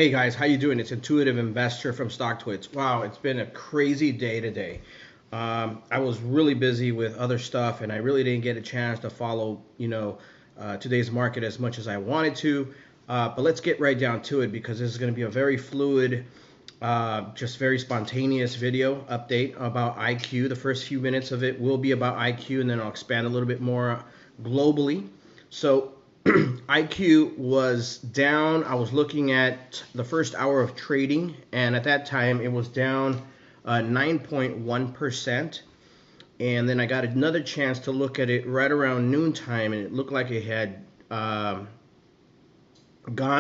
Hey guys, how you doing? It's Intuitive Investor from StockTwits. Wow, it's been a crazy day today. I was really busy with other stuff, and I really didn't get a chance to follow, today's market as much as I wanted to. But let's get right down to it because this is going to be a very fluid, just very spontaneous video update about IQ. The first few minutes of it will be about IQ, and then I'll expand a little bit more globally. So IQ was down. I was looking at the first hour of trading, and at that time it was down 9.1%. And then I got another chance to look at it right around noontime, and it looked like it had gone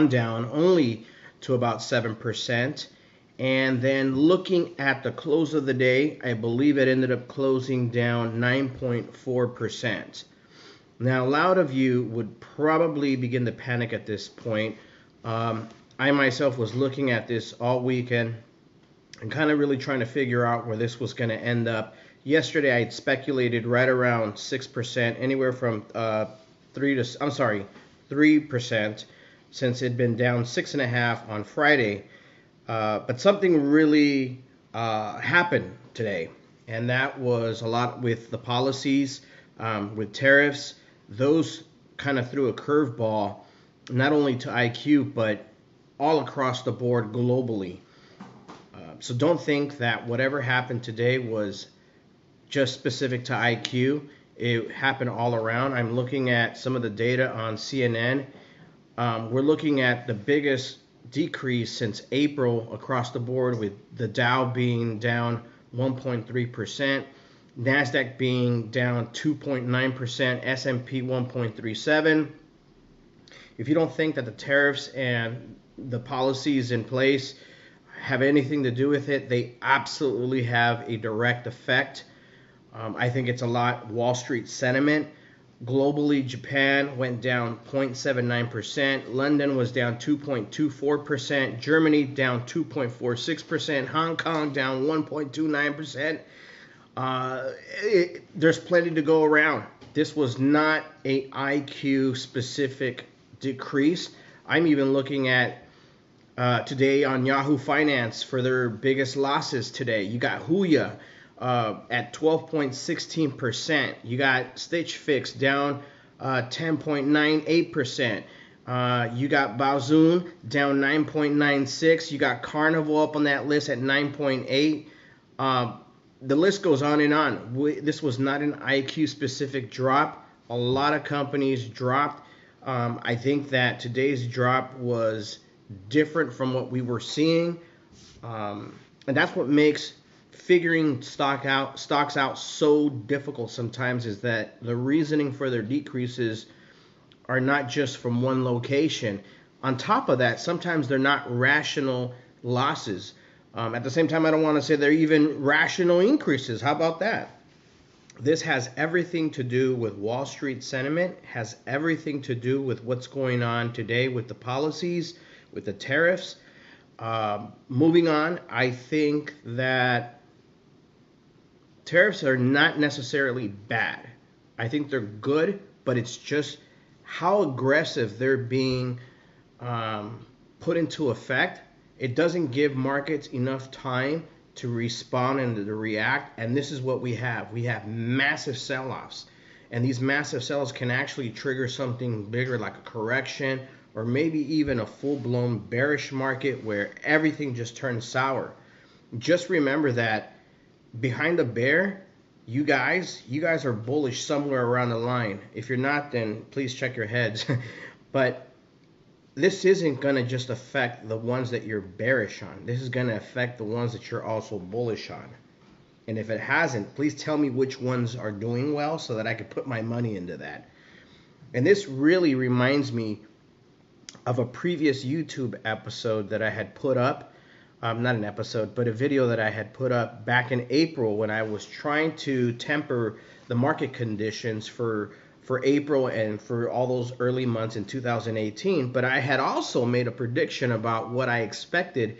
down only to about 7%. And then looking at the close of the day, I believe it ended up closing down 9.4%. Now, a lot of you would probably begin to panic at this point. I myself was looking at this all weekend and kind of really trying to figure out where this was going to end up. Yesterday, I had speculated right around 6%, anywhere from 3%, since it'd been down 6.5% on Friday. But something really happened today, and that was a lot with the policies, with tariffs. Those kind of threw a curveball, not only to IQ, but all across the board globally. So don't think that whatever happened today was just specific to IQ. It happened all around. I'm looking at some of the data on CNN. We're looking at the biggest decrease since April across the board, with the Dow being down 1.3%. NASDAQ being down 2.9%, S&P 1.37%. If you don't think that the tariffs and the policies in place have anything to do with it, they absolutely have a direct effect. I think it's a lot Wall Street sentiment. Globally, Japan went down 0.79%. London was down 2.24%. Germany down 2.46%. Hong Kong down 1.29%. There's plenty to go around. This was not a IQ specific decrease. I'm even looking at today on Yahoo Finance for their biggest losses today. You got Huya at 12.16%. You got Stitch Fix down 10.98%. You got Baozun down 9.96%. You got Carnival up on that list at 9.8%. The list goes on and on. This was not an IQ specific drop. A lot of companies dropped. I think that today's drop was different from what we were seeing. And that's what makes figuring stocks out so difficult sometimes, is that the reasoning for their decreases are not just from one location. On top of that, sometimes they're not rational losses. At the same time, I don't want to say they're even rational increases. How about that? This has everything to do with Wall Street sentiment, has everything to do with what's going on today with the policies, with the tariffs. Moving on, I think that tariffs are not necessarily bad. I think they're good, but it's just how aggressive they're being put into effect. It doesn't give markets enough time to respond and to react, and this is what we have. We have massive sell-offs, and these massive sell-offs can actually trigger something bigger like a correction, or maybe even a full-blown bearish market where everything just turns sour. Just remember that behind the bear, you guys are bullish somewhere around the line. If you're not, then please check your heads. But this isn't going to just affect the ones that you're bearish on. This is going to affect the ones that you're also bullish on. And if it hasn't, please tell me which ones are doing well so that I could put my money into that. And this really reminds me of a previous YouTube episode that I had put up. Not an episode, but a video that I had put up back in April when I was trying to temper the market conditions for April and for all those early months in 2018. But I had also made a prediction about what I expected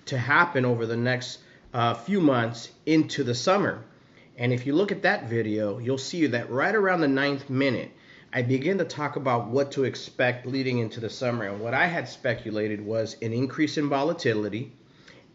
to happen over the next few months into the summer. And if you look at that video, you'll see that right around the 9th minute, I began to talk about what to expect leading into the summer. And what I had speculated was an increase in volatility.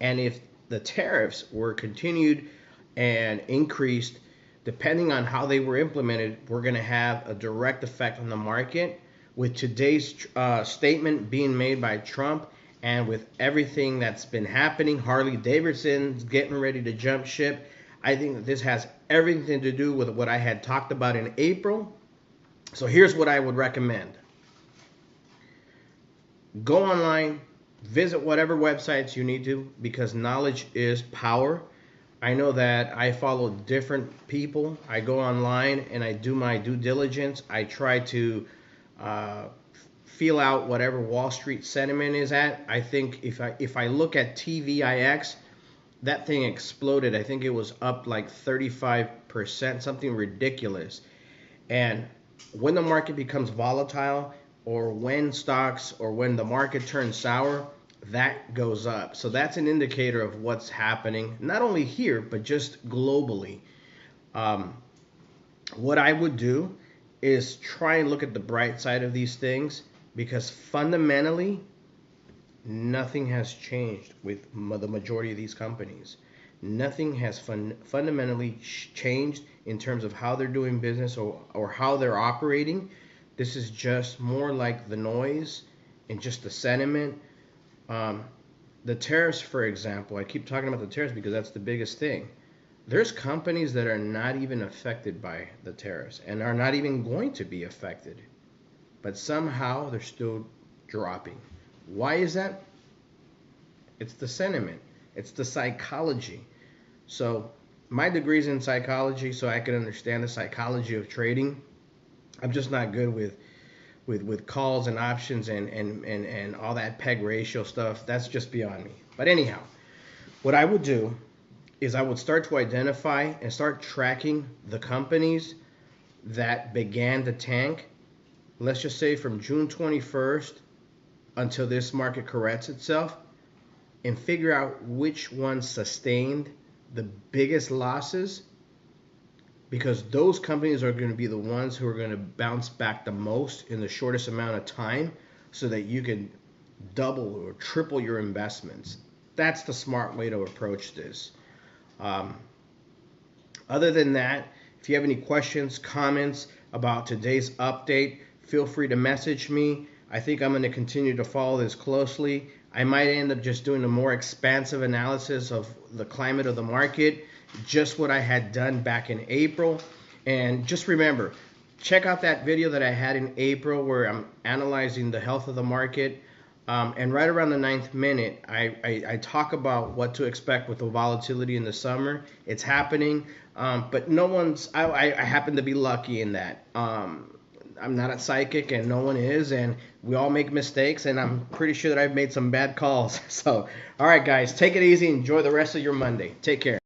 And if the tariffs were continued and increased, depending on how they were implemented, we're going to have a direct effect on the market. With today's statement being made by Trump, and with everything that's been happening, Harley Davidson's getting ready to jump ship. I think that this has everything to do with what I had talked about in April. So here's what I would recommend. Go online, visit whatever websites you need to, because knowledge is power. I know that I follow different people. I go online and I do my due diligence. I try to feel out whatever Wall Street sentiment is at. I think if I look at TVIX, that thing exploded. I think it was up like 35%, something ridiculous. And when the market becomes volatile, or when stocks or when the market turns sour, that goes up. So that's an indicator of what's happening, not only here, but just globally. What I would do is try and look at the bright side of these things, because fundamentally, nothing has changed with the majority of these companies. Nothing has fundamentally changed in terms of how they're doing business or how they're operating. This is just more like the noise and just the sentiment. The tariffs, for example, I keep talking about the tariffs because that's the biggest thing. There's companies that are not even affected by the tariffs and are not even going to be affected, but somehow they're still dropping. Why is that? It's the sentiment. It's the psychology. So my degree's in psychology, so I can understand the psychology of trading. I'm just not good with calls and options and all that peg ratio stuff. That's just beyond me. But anyhow, what I would do is I would start to identify and start tracking the companies that began to tank, let's just say from June 21st until this market corrects itself, and figure out which ones sustained the biggest losses, because those companies are going to be the ones who are going to bounce back the most in the shortest amount of time, so that you can double or triple your investments. That's the smart way to approach this. Other than that, if you have any questions, comments about today's update, feel free to message me. I think I'm going to continue to follow this closely. I might end up just doing a more expansive analysis of the climate of the market, just what I had done back in April. And just remember, check out that video that I had in April where I'm analyzing the health of the market. And right around the 9th minute, I talk about what to expect with the volatility in the summer. It's happening, but no one's. I happen to be lucky in that. I'm not a psychic, and no one is, and we all make mistakes, and I'm pretty sure that I've made some bad calls. So, all right, guys, take it easy. Enjoy the rest of your Monday. Take care.